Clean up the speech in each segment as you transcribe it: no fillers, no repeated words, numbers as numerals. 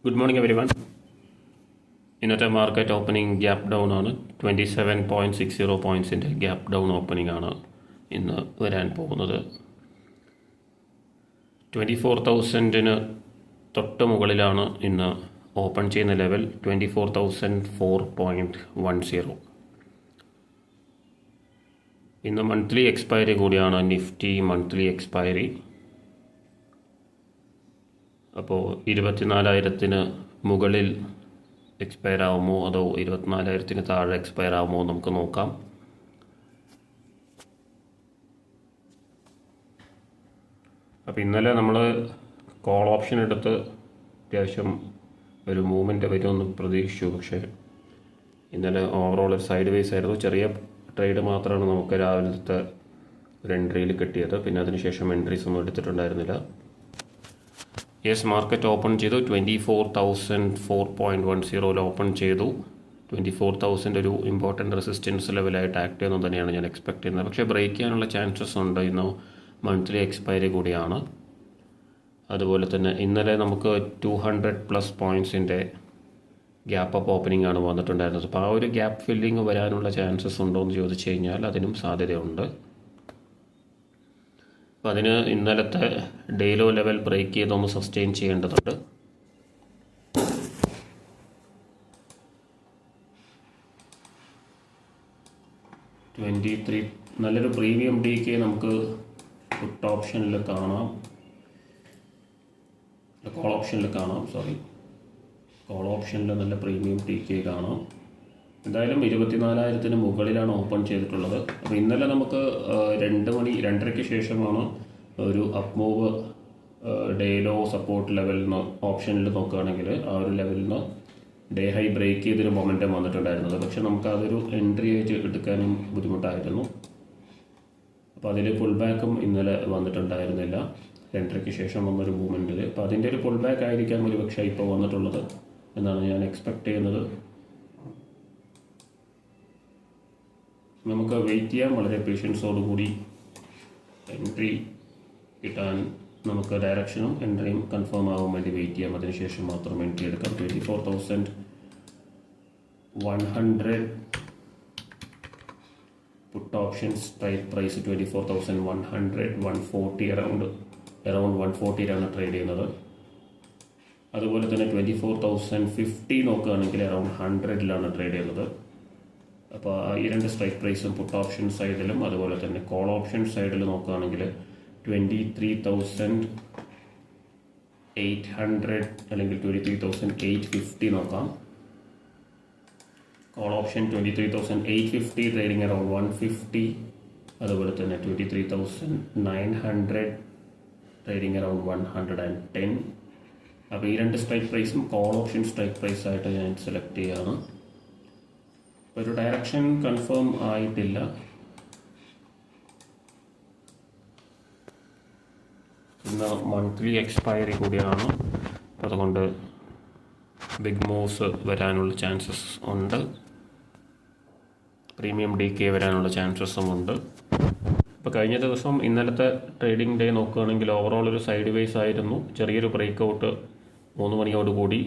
Good morning every one. ഇന്നത്തെ market opening gap down ആണ്. 27.60 പോയിൻറ്റ്സിൻ്റെ gap down opening ആണ് ഇന്ന് വരാൻ പോകുന്നത്. 24,000 തൊട്ട് മുകളിലാണ് ഇന്ന് ഓപ്പൺ ചെയ്യുന്ന ലെവൽ. 24,004.10. ഇന്ന് മന്ത്ലി എക്സ്പയറി കൂടിയാണ് നിഫ്റ്റി മന്ത്ലി എക്സ്പയറി. അപ്പോൾ 24,000 മുകളിൽ എക്സ്പയർ ആകുമോ അതോ 24,000 താഴെ എക്സ്പയർ ആകുമോ നമുക്ക് നോക്കാം. അപ്പോൾ ഇന്നലെ നമ്മൾ കോൾ ഓപ്ഷൻ എടുത്ത് അത്യാവശ്യം ഒരു മൂവ്മെൻറ്റ് വരുമെന്ന് പ്രതീക്ഷിച്ചു. പക്ഷേ ഇന്നലെ ഓവറോൾ ഒരു സൈഡ് വേസ് ആയിരുന്നു. ചെറിയ ട്രേഡ് മാത്രമാണ് നമുക്ക് രാവിലത്തെ ഒരു എൻട്രിയിൽ കിട്ടിയത്. പിന്നെ അതിനുശേഷം എൻട്രീസ് ഒന്നും എടുത്തിട്ടുണ്ടായിരുന്നില്ല. യെസ്, മാർക്കറ്റ് ഓപ്പൺ ചെയ്തു. 24,004.10 ഓപ്പൺ ചെയ്തു. 24,000 ഒരു ഇമ്പോർട്ടൻറ്റ് റെസിസ്റ്റൻസ് ലെവലായിട്ട് ആക്ട് ചെയ്യുന്നത് തന്നെയാണ് ഞാൻ എക്സ്പെക്ട് ചെയ്യുന്നത്. പക്ഷേ ബ്രേക്ക് ചെയ്യാനുള്ള ചാൻസസ് ഉണ്ട്. ഇന്ന് മന്ത്ലി എക്സ്പയറി കൂടിയാണ്. അതുപോലെ തന്നെ ഇന്നലെ നമുക്ക് 200+ പോയിൻറ്റ്സിൻ്റെ ഗ്യാപ്പ് അപ്പ് ഓപ്പണിംഗ് ആണ് വന്നിട്ടുണ്ടായിരുന്നത്. അപ്പോൾ ആ ഒരു ഗ്യാപ്പ് ഫില്ലിങ് വരാനുള്ള ചാൻസസ് ഉണ്ടോ എന്ന് ചോദിച്ചു കഴിഞ്ഞാൽ അതിനും സാധ്യതയുണ്ട്. അപ്പോൾ അതിന് ഇന്നലത്തെ ഡേ ലോ ലെവൽ ബ്രേക്ക് ചെയ്തൊന്ന് സസ്റ്റെയിൻ ചെയ്യേണ്ടതുണ്ട്. നല്ലൊരു പ്രീമിയം DK നമുക്ക് പുട്ട് ഓപ്ഷനിൽ കാണാം, കോൾ ഓപ്ഷനിൽ നല്ല പ്രീമിയം DK കാണാം. എന്തായാലും 24,000 മുകളിലാണ് ഓപ്പൺ ചെയ്തിട്ടുള്ളത്. അപ്പോൾ ഇന്നലെ നമുക്ക് 2:30 ശേഷമാണ് ഒരു up move day low support ലെവലിൽ നിന്ന് ഓപ്ഷനിൽ നോക്കുകയാണെങ്കിൽ ആ ഒരു ലെവലിൽ നിന്ന് ഡേ ഹൈ ബ്രേക്ക് ചെയ്തൊരു മൊമെൻറ്റം വന്നിട്ടുണ്ടായിരുന്നത്. പക്ഷെ നമുക്ക് അതൊരു എൻട്രി ആയിട്ട് എടുക്കാനും ബുദ്ധിമുട്ടായിരുന്നു. അപ്പോൾ അതിൽ പുൾ ബാക്കും ഇന്നലെ വന്നിട്ടുണ്ടായിരുന്നില്ല 2:30 ശേഷം വന്നൊരു മൂവ്മെൻറ്റിൽ. അപ്പോൾ അതിൻ്റെ ഒരു പുൾ ബാക്ക് ആയിരിക്കാം ഒരു പക്ഷേ ഇപ്പോൾ വന്നിട്ടുള്ളത് എന്നാണ് ഞാൻ എക്സ്പെക്ട് ചെയ്യുന്നത്. നമുക്ക് വെയിറ്റ് ചെയ്യാം. വളരെ പേഷ്യൻസോടുകൂടി എൻട്രി കിട്ടാൻ നമുക്ക് ഡയറക്ഷനും എൻട്രിയും കൺഫേം ആകാൻ വേണ്ടി വെയിറ്റ് ചെയ്യാം. അതിനുശേഷം മാത്രം എൻട്രി എടുക്കാം. 24,100 put option strike price 24,100, 140 around 140 trade ചെയ്യുന്നത്. അതുപോലെ തന്നെ 24,050 നോക്കുകയാണെങ്കിൽ അറൗണ്ട് 100 ട്രേഡ് ചെയ്യുന്നത്. അപ്പോൾ ഈ രണ്ട് സ്ട്രൈക്ക് പ്രൈസും പുട്ട് ഓപ്ഷൻ സൈഡിലും അതുപോലെ തന്നെ കോൾ ഓപ്ഷൻ സൈഡിൽ നോക്കുകയാണെങ്കിൽ 23,800 അല്ലെങ്കിൽ 23,850 നോക്കാം. Call option 23,850 trading around 150. അതുപോലെ തന്നെ 23,900 ട്രേഡിംഗ് അറൗണ്ട് 110. അപ്പോൾ ഈ രണ്ട് സ്ട്രൈക്ക് പ്രൈസും കോൾ ഓപ്ഷൻ സ്ട്രൈക്ക് പ്രൈസായിട്ട് ഞാൻ സെലക്ട് ചെയ്യുകയാണ്. ഒരു ഡയറക്ഷൻ കൺഫേം ആയിട്ടില്ല. ഇന്ന് മന്ത്ലി എക്സ്പയറി കൂടിയാണ്. അതുകൊണ്ട് ബിഗ് മൂവ്സ് വരാനുള്ള ചാൻസസ് ഉണ്ട്. പ്രീമിയം DK വരാനുള്ള ചാൻസസും ഉണ്ട്. ഇപ്പോൾ കഴിഞ്ഞ ദിവസം ഇന്നലത്തെ ട്രേഡിംഗ് ഡേ നോക്കുകയാണെങ്കിൽ ഓവറോൾ ഒരു സൈഡ് വേസ് ആയിരുന്നു. ചെറിയൊരു ബ്രേക്ക് ഔട്ട് 3 മണിയോടുകൂടി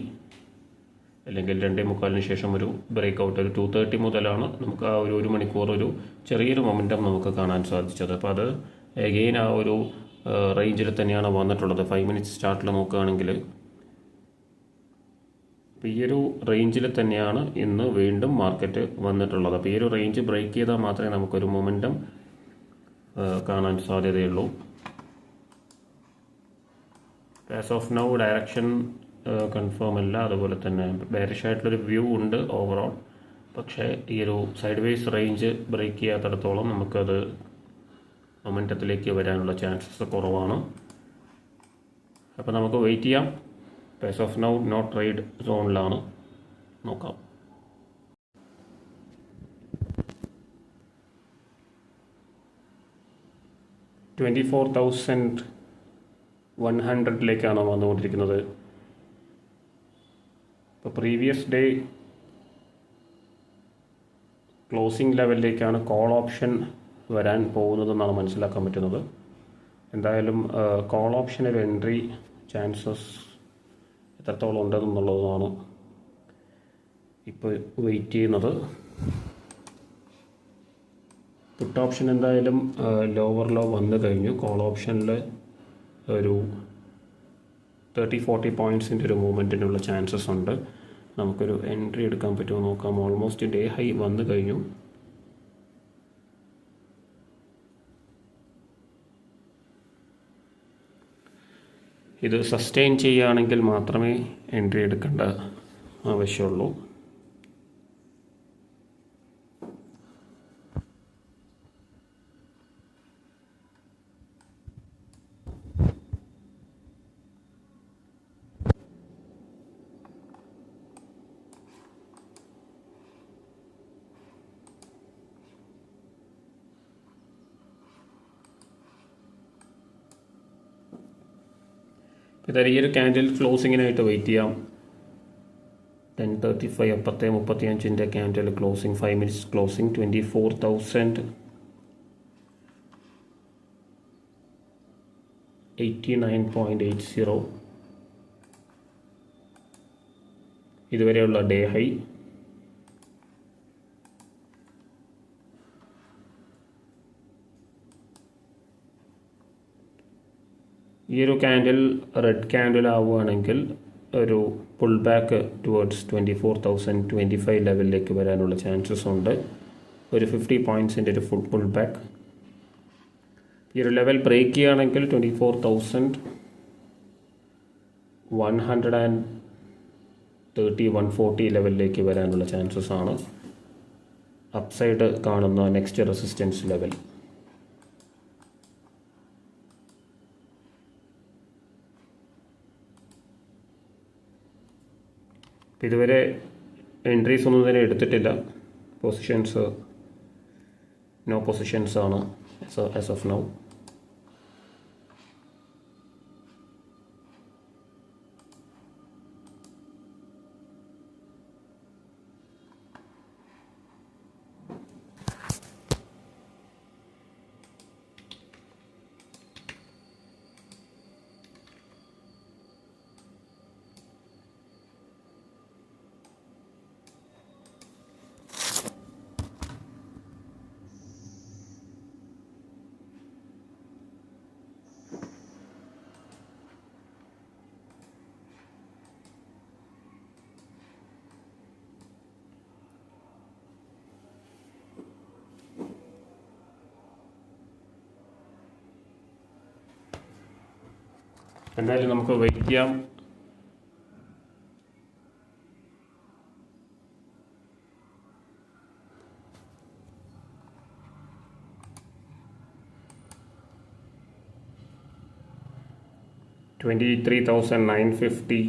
അല്ലെങ്കിൽ 2:45 ശേഷം ഒരു ബ്രേക്ക് ഔട്ട് ഒരു 2:30 മുതലാണ് നമുക്ക് ആ ഒരു 1 മണിക്കൂർ ഒരു ചെറിയൊരു മൊമെൻറ്റം നമുക്ക് കാണാൻ സാധിച്ചത്. അപ്പോൾ അത് എഗെയിൻ ആ ഒരു റേഞ്ചിൽ തന്നെയാണ് വന്നിട്ടുള്ളത്. 5 മിനിറ്റ്സ് ചാർട്ടിൽ നോക്കുകയാണെങ്കിൽ അപ്പോൾ ഈ ഒരു റേഞ്ചിൽ തന്നെയാണ് ഇന്ന് വീണ്ടും മാർക്കറ്റ് വന്നിട്ടുള്ളത്. അപ്പോൾ ഈ ഒരു റേഞ്ച് ബ്രേക്ക് ചെയ്താൽ മാത്രമേ നമുക്കൊരു മൊമെൻറ്റം കാണാൻ സാധ്യതയുള്ളൂ. As of now direction confirm അല്ല. അതുപോലെ തന്നെ ബെയറിഷ് ആയിട്ടുള്ളൊരു വ്യൂ ഉണ്ട് ഓവറോൾ. പക്ഷേ ഈ ഒരു സൈഡ് വേസ് റേഞ്ച് ബ്രേക്ക് ചെയ്യാത്തിടത്തോളം നമുക്കത് മൊമെൻറ്റത്തിലേക്ക് വരാനുള്ള ചാൻസസ് കുറവാണ്. അപ്പോൾ നമുക്ക് വെയിറ്റ് ചെയ്യാം. As of now no trade സോണിലാണ്. നോക്കാം. $24,100 വന്നുകൊണ്ടിരിക്കുന്നത്. ഇപ്പോൾ പ്രീവിയസ് ഡേ ക്ലോസിംഗ് ലെവലിലേക്കാണ് കോൾ ഓപ്ഷൻ വരാൻ പോകുന്നതെന്നാണ് മനസ്സിലാക്കാൻ പറ്റുന്നത്. എന്തായാലും കോൾ ഓപ്ഷൻ ഒരു എൻട്രി ചാൻസസ് എത്രത്തോളം ഉണ്ടെന്നുള്ളതാണ് ഇപ്പോൾ വെയിറ്റ് ചെയ്യുന്നത്. പുട്ട് ഓപ്ഷൻ എന്തായാലും ലോവർ ലോ വന്നു കഴിഞ്ഞു. കോൾ ഓപ്ഷനിൽ ഒരു 30-40 പോയിൻറ്റ്സിൻ്റെ ഒരു മൂവ്മെൻറ്റിനുള്ള ചാൻസസ് ഉണ്ട്. നമുക്കൊരു എൻട്രി എടുക്കാൻ പറ്റുമോ നോക്കാം. ഓൾമോസ്റ്റ് ഡേ ഹൈ വന്നു കഴിഞ്ഞു. ഇത് സസ്റ്റെയിൻ ചെയ്യുകയാണെങ്കിൽ മാത്രമേ എൻട്രി എടുക്കേണ്ട ആവശ്യമുള്ളൂ. ഇതായാലും ഈ ഒരു ക്യാൻഡിൽ ക്ലോസിങ്ങിനായിട്ട് വെയിറ്റ് ചെയ്യാം. 10:35 അപ്പത്തെ 35-ൻ്റെ ക്യാൻഡിൽ ക്ലോസിങ്, 5 മിനിറ്റ്സ് ക്ലോസിങ് 24,089.80 ഇതുവരെയുള്ള ഡേ ഹൈ. ഈ ഒരു ക്യാൻഡിൽ റെഡ് ക്യാൻഡിൽ ആവുകയാണെങ്കിൽ ഒരു പുൾ ബാക്ക് ടുവേർഡ്സ് 24,025 ലെവലിലേക്ക് വരാനുള്ള ചാൻസസ് ഉണ്ട്. ഒരു 50 പോയിൻറ്റ്സിൻ്റെ ഒരു ഫുൾ പുൾ ബാക്ക്. ഈ ഒരു ലെവൽ ബ്രേക്ക് ചെയ്യുകയാണെങ്കിൽ 24,130-140 ലെവലിലേക്ക് വരാനുള്ള ചാൻസസ് ആണ് അപ്സൈഡ് കാണുന്ന നെക്സ്റ്റ് റെസിസ്റ്റൻസ് ലെവൽ. ഇതുവരെ എൻട്രീസ് ഒന്നും തന്നെ എടുത്തിട്ടില്ല. പൊസിഷൻസ് നോ പൊസിഷൻസ് ആണ് ആസ് ഓഫ് നൗ. എന്തായാലും നമുക്ക് വെയിറ്റ് ചെയ്യാം. $23,950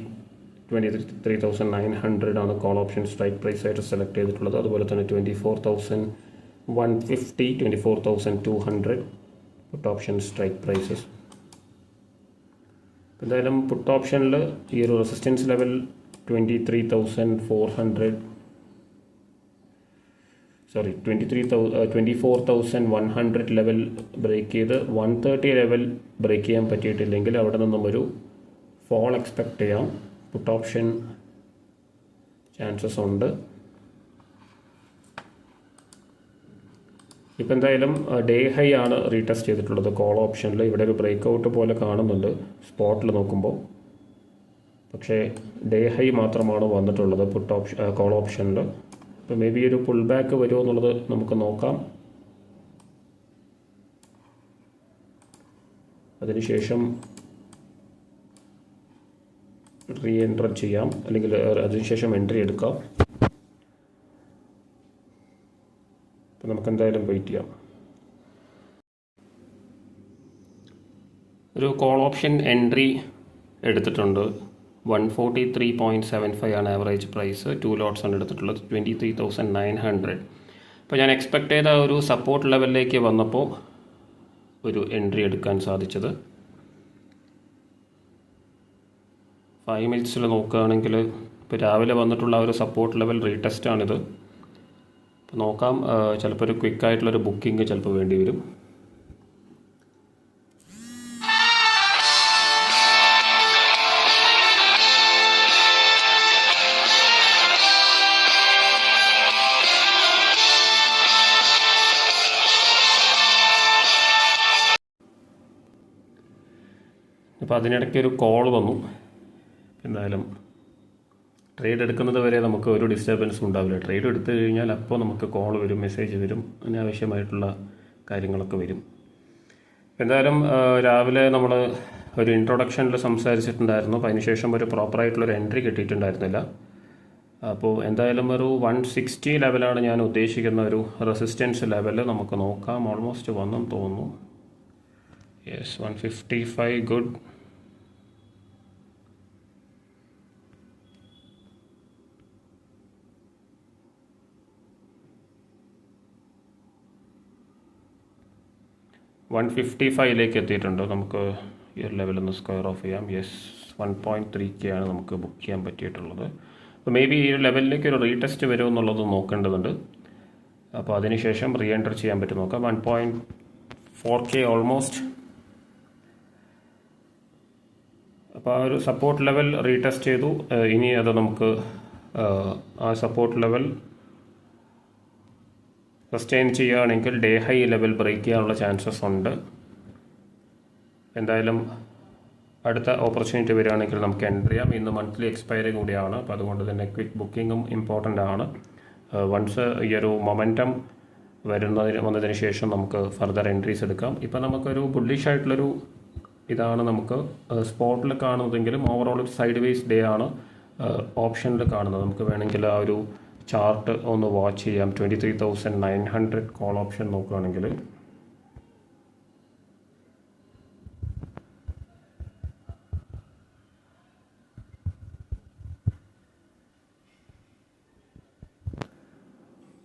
$23,900 ആണ് കോൾ ഓപ്ഷൻ സ്ട്രൈക്ക് പ്രൈസ് ആയിട്ട് സെലക്ട് ചെയ്തിട്ടുള്ളത്. അതുപോലെ തന്നെ 24,150 24,200 പുട്ട് ഓപ്ഷൻ സ്ട്രൈക്ക് പ്രൈസസ്. എന്തായാലും പുട്ട് ഓപ്ഷനിൽ ഈ ഒരു റെസിസ്റ്റൻസ് ലെവൽ 24,100 ലെവൽ ബ്രേക്ക് ചെയ്ത് 130 ലെവൽ ബ്രേക്ക് ചെയ്യാൻ പറ്റിയിട്ടില്ലെങ്കിൽ അവിടെ നിന്നും ഒരു ഫോൾ എക്സ്പെക്റ്റ് ചെയ്യാം. പുട്ട് ഓപ്ഷൻ ചാൻസസ് ഉണ്ട്. ഇപ്പം എന്തായാലും ഡേ ഹൈ ആണ് റീടെസ്റ്റ് ചെയ്തിട്ടുള്ളത് കോൾ ഓപ്ഷനിൽ. ഇവിടെ ഒരു ബ്രേക്ക് ഔട്ട് പോലെ കാണുന്നുണ്ട് സ്പോട്ടിൽ നോക്കുമ്പോൾ. പക്ഷേ ഡേ ഹൈ മാത്രമാണ് വന്നിട്ടുള്ളത് പുട്ട് ഓപ്ഷൻ കോൾ ഓപ്ഷനിൽ. അപ്പോൾ മേ ബി ഒരു പുൾ ബാക്ക് വരുമോ എന്നുള്ളത് നമുക്ക് നോക്കാം. അതിനുശേഷം റീ എൻറ്റർ ചെയ്യാം, അല്ലെങ്കിൽ അതിനുശേഷം എൻട്രി എടുക്കാം. അപ്പോൾ നമുക്ക് എന്തായാലും വെയിറ്റ് ചെയ്യാം. ഒരു കോൾ ഓപ്ഷൻ എൻട്രി എടുത്തിട്ടുണ്ട്. 143.75 ആണ് ആവറേജ് പ്രൈസ്. 2 ലോട്ട്സ് ആണ് എടുത്തിട്ടുള്ളത്. 23,900. അപ്പോൾ ഞാൻ എക്സ്പെക്ട് ചെയ്ത ഒരു സപ്പോർട്ട് ലെവലിലേക്ക് വന്നപ്പോൾ ഒരു എൻട്രി എടുക്കാൻ സാധിച്ചത്. 5 മിനിറ്റ്സിൽ നോക്കുകയാണെങ്കിൽ ഇപ്പോൾ രാവിലെ വന്നിട്ടുള്ള ഒരു സപ്പോർട്ട് ലെവൽ റീടെസ്റ്റാണിത്. അപ്പോൾ നോക്കാം, ചിലപ്പോൾ ഒരു ക്വിക്കായിട്ടുള്ളൊരു ബുക്കിംഗ് ചിലപ്പോൾ വേണ്ടി വരും. അപ്പോൾ അതിനിടയ്ക്ക് ഒരു കോൾ വന്നു. എന്തായാലും ട്രേഡ് എടുക്കുന്നത് വരെ നമുക്ക് ഒരു ഡിസ്റ്റർബൻസും ഉണ്ടാവില്ല. ട്രേഡ് എടുത്തു കഴിഞ്ഞാൽ അപ്പോൾ നമുക്ക് കോൾ വരും, മെസ്സേജ് വരും, അനാവശ്യമായിട്ടുള്ള കാര്യങ്ങളൊക്കെ വരും. എന്തായാലും രാവിലെ നമ്മൾ ഒരു ഇൻട്രൊഡക്ഷനിൽ സംസാരിച്ചിട്ടുണ്ടായിരുന്നു. അപ്പോൾ അതിനുശേഷം ഒരു പ്രോപ്പറായിട്ടുള്ളൊരു എൻട്രി കിട്ടിയിട്ടുണ്ടായിരുന്നില്ല. അപ്പോൾ എന്തായാലും ഒരു 160 ലെവലാണ് ഞാൻ ഉദ്ദേശിക്കുന്ന ഒരു റെസിസ്റ്റൻസ് ലെവൽ. നമുക്ക് നോക്കാം. ഓൾമോസ്റ്റ് വന്നെന്ന് തോന്നുന്നു. Yes, 155 good. $155 എത്തിയിട്ടുണ്ട്. നമുക്ക് ഈ ഒരു ലെവലിൽ നിന്ന് സ്ക്വയർ ഓഫ് ചെയ്യാം. യെസ്, 1.3K ആണ് നമുക്ക് ബുക്ക് ചെയ്യാൻ പറ്റിയിട്ടുള്ളത്. അപ്പോൾ മേ ബി ഈ ഒരു ലെവലിലേക്ക് ഒരു റീടെസ്റ്റ് വരുമോ എന്നുള്ളത് നോക്കേണ്ടതുണ്ട്. അപ്പോൾ അതിനുശേഷം റീ എൻറ്റർ ചെയ്യാൻ പറ്റും നോക്കാം. 1.4K almost. അപ്പോൾ ആ ഒരു സപ്പോർട്ട് ലെവൽ റീടെസ്റ്റ് ചെയ്തു. ഇനി അത് നമുക്ക് ആ സപ്പോർട്ട് ലെവൽ സസ്റ്റെയിൻ ചെയ്യുകയാണെങ്കിൽ ഡേ ഹൈ ലെവൽ ബ്രേക്ക് ചെയ്യാനുള്ള ചാൻസസ് ഉണ്ട്. എന്തായാലും അടുത്ത ഓപ്പർച്യൂണിറ്റി വരികയാണെങ്കിൽ നമുക്ക് എൻ്റർ ചെയ്യാം. ഇന്ന് മന്ത്ലി എക്സ്പയറി കൂടിയാണ്. അപ്പോൾ അതുകൊണ്ട് തന്നെ ക്വിക്ക് ബുക്കിങ്ങും ഇമ്പോർട്ടൻ്റ് ആണ്. വൺസ് ഈ ഒരു മൊമെൻറ്റം വന്നതിന് ശേഷം നമുക്ക് ഫർദർ എൻട്രീസ് എടുക്കാം. ഇപ്പോൾ നമുക്കൊരു ബുള്ളിഷ് ആയിട്ടുള്ളൊരു ഇതാണ് നമുക്ക് സ്പോട്ടിൽ കാണുന്നതെങ്കിലും ഓവറോൾ സൈഡ് വേസ് ഡേ ആണ് ഓപ്ഷനിൽ കാണുന്നത്. നമുക്ക് വേണമെങ്കിൽ ആ ഒരു ചാർട്ട് ഒന്ന് വാച്ച് ചെയ്യാം. 23,900 കോൾ ഓപ്ഷൻ നോക്കുകയാണെങ്കിൽ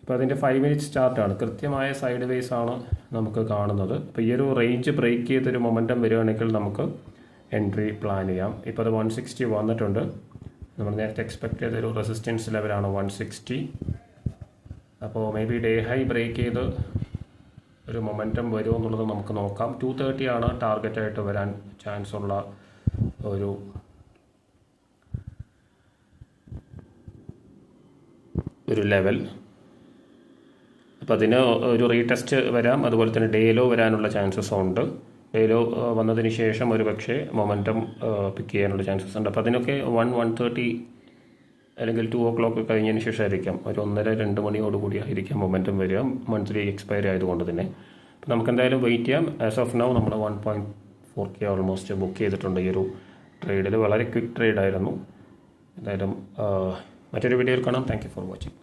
ഇപ്പോൾ അതിൻ്റെ 5 മിനിറ്റ്സ് ചാർട്ടാണ്. കൃത്യമായ സൈഡ് വേസ് ആണ് നമുക്ക് കാണുന്നത്. അപ്പോൾ ഈ ഒരു റേഞ്ച് ബ്രേക്ക് ചെയ്തൊരു മൊമെൻറ്റം വരികയാണെങ്കിൽ നമുക്ക് എൻട്രി പ്ലാൻ ചെയ്യാം. ഇപ്പോൾ അത് 160 വന്നിട്ടുണ്ട്. നമ്മൾ നേരത്തെ എക്സ്പെക്ട് ചെയ്തൊരു റെസിസ്റ്റൻസ് ലെവലാണ് 160. അപ്പോൾ may be day high break ചെയ്ത് ഒരു മൊമെൻറ്റം വരുമോ എന്നുള്ളത് നമുക്ക് നോക്കാം. 230 ആണ് ടാർഗറ്റായിട്ട് വരാൻ ചാൻസ് ഉള്ള ഒരു ലെവൽ. അപ്പോൾ അതിന് ഒരു റീടെസ്റ്റ് വരാം. അതുപോലെ തന്നെ ഡേയിലോ വരാനുള്ള ചാൻസസ് ഉണ്ട്. ഡേയിലോ വന്നതിന് ശേഷം ഒരു പക്ഷേ മൊമെൻറ്റം പിക്ക് ചെയ്യാനുള്ള ചാൻസസ് ഉണ്ട്. അപ്പോൾ അതിനൊക്കെ 1:30 അല്ലെങ്കിൽ 2 o'clock കഴിഞ്ഞതിന് ശേഷമായിരിക്കാം. ഒരു 1:30-2 മണിയോടുകൂടി ആയിരിക്കാം മൊമെൻറ്റം വരിക, മന്ത്ലി എക്സ്പയറി ആയതുകൊണ്ട് തന്നെ. അപ്പോൾ നമുക്ക് എന്തായാലും വെയിറ്റ് ചെയ്യാം. ആസ് ഓഫ് നൗ നമ്മൾ 1.4K ഓൾമോസ്റ്റ് ബുക്ക് ചെയ്തിട്ടുണ്ട് ഈ ഒരു ട്രേഡിൽ. വളരെ ക്വിക്ക് ട്രേഡായിരുന്നു. എന്തായാലും മറ്റൊരു വീഡിയോയിൽ കാണാം. Thank you for watching.